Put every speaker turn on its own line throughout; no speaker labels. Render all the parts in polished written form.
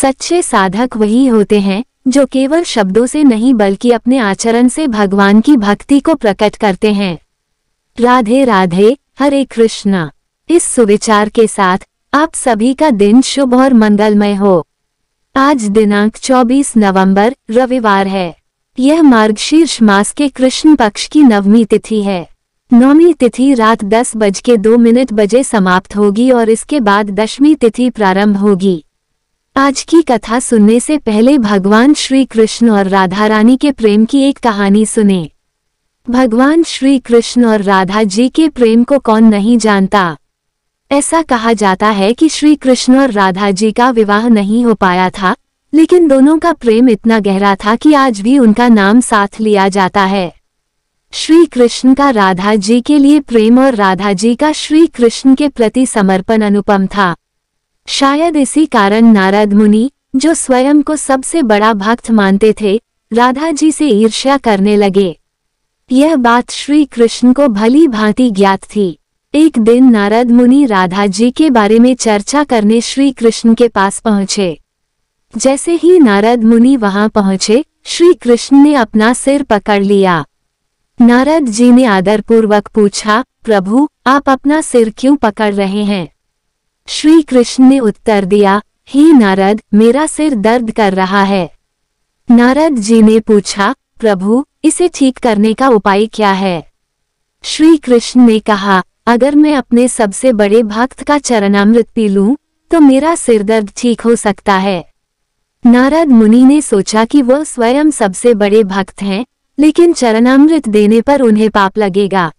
सच्चे साधक वही होते हैं जो केवल शब्दों से नहीं बल्कि अपने आचरण से भगवान की भक्ति को प्रकट करते हैं। राधे राधे, हरे कृष्णा। इस सुविचार के साथ आप सभी का दिन शुभ और मंगलमय हो। आज दिनांक 24 नवंबर रविवार है। यह मार्गशीर्ष मास के कृष्ण पक्ष की नवमी तिथि है। नौमी तिथि रात 10:02 समाप्त होगी और इसके बाद दशमी तिथि प्रारंभ होगी। आज की कथा सुनने से पहले भगवान श्री कृष्ण और राधा रानी के प्रेम की एक कहानी सुने। भगवान श्री कृष्ण और राधा जी के प्रेम को कौन नहीं जानता। ऐसा कहा जाता है कि श्री कृष्ण और राधा जी का विवाह नहीं हो पाया था, लेकिन दोनों का प्रेम इतना गहरा था कि आज भी उनका नाम साथ लिया जाता है। श्री कृष्ण का राधा जी के लिए प्रेम और राधा जी का श्री कृष्ण के प्रति समर्पण अनुपम था। शायद इसी कारण नारद मुनि, जो स्वयं को सबसे बड़ा भक्त मानते थे, राधा जी से ईर्ष्या करने लगे। यह बात श्री कृष्ण को भली भांति ज्ञात थी। एक दिन नारद मुनि राधा जी के बारे में चर्चा करने श्री कृष्ण के पास पहुंचे। जैसे ही नारद मुनि वहां पहुंचे, श्री कृष्ण ने अपना सिर पकड़ लिया। नारद जी ने आदरपूर्वक पूछा, प्रभु, आप अपना सिर क्यों पकड़ रहे हैं? श्री कृष्ण ने उत्तर दिया, हे नारद, मेरा सिर दर्द कर रहा है। नारद जी ने पूछा, प्रभु, इसे ठीक करने का उपाय क्या है? श्री कृष्ण ने कहा, अगर मैं अपने सबसे बड़े भक्त का चरणामृत पी लूं, तो मेरा सिर दर्द ठीक हो सकता है। नारद मुनि ने सोचा कि वह स्वयं सबसे बड़े भक्त हैं, लेकिन चरणामृत देने पर उन्हें पाप लगेगा,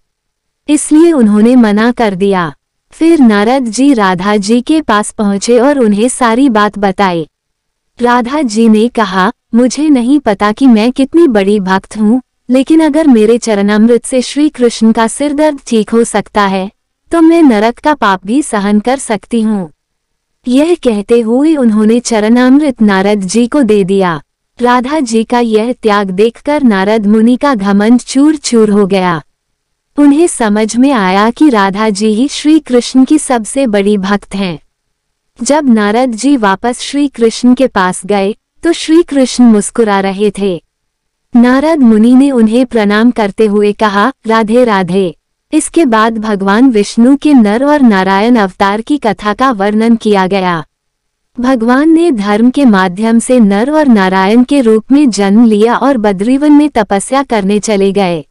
इसलिए उन्होंने मना कर दिया। फिर नारद जी राधा जी के पास पहुंचे और उन्हें सारी बात बताई। राधा जी ने कहा, मुझे नहीं पता कि मैं कितनी बड़ी भक्त हूँ, लेकिन अगर मेरे चरणामृत से श्री कृष्ण का सिर दर्द ठीक हो सकता है, तो मैं नरक का पाप भी सहन कर सकती हूँ। यह कहते हुए उन्होंने चरणामृत नारद जी को दे दिया। राधा जी का यह त्याग देखकर नारद मुनि का घमंड चूर चूर हो गया। उन्हें समझ में आया कि राधा जी ही श्री कृष्ण की सबसे बड़ी भक्त हैं। जब नारद जी वापस श्री कृष्ण के पास गए, तो श्री कृष्ण मुस्कुरा रहे थे। नारद मुनि ने उन्हें प्रणाम करते हुए कहा, राधे राधे। इसके बाद भगवान विष्णु के नर और नारायण अवतार की कथा का वर्णन किया गया। भगवान ने धर्म के माध्यम से नर और नारायण के रूप में जन्म लिया और बद्रीवन में तपस्या करने चले गए।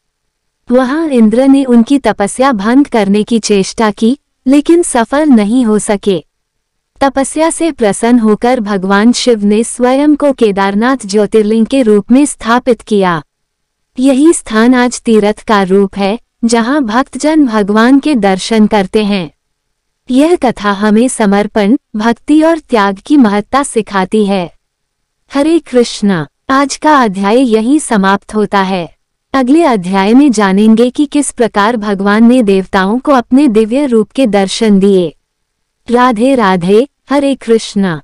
वहां इंद्र ने उनकी तपस्या भंग करने की चेष्टा की, लेकिन सफल नहीं हो सके। तपस्या से प्रसन्न होकर भगवान शिव ने स्वयं को केदारनाथ ज्योतिर्लिंग के रूप में स्थापित किया। यही स्थान आज तीर्थ का रूप है, जहां भक्तजन भगवान के दर्शन करते हैं। यह कथा हमें समर्पण, भक्ति और त्याग की महत्ता सिखाती है। हरे कृष्णा। आज का अध्याय यहीं समाप्त होता है। अगले अध्याय में जानेंगे कि किस प्रकार भगवान ने देवताओं को अपने दिव्य रूप के दर्शन दिए। राधे राधे, हरे कृष्णा।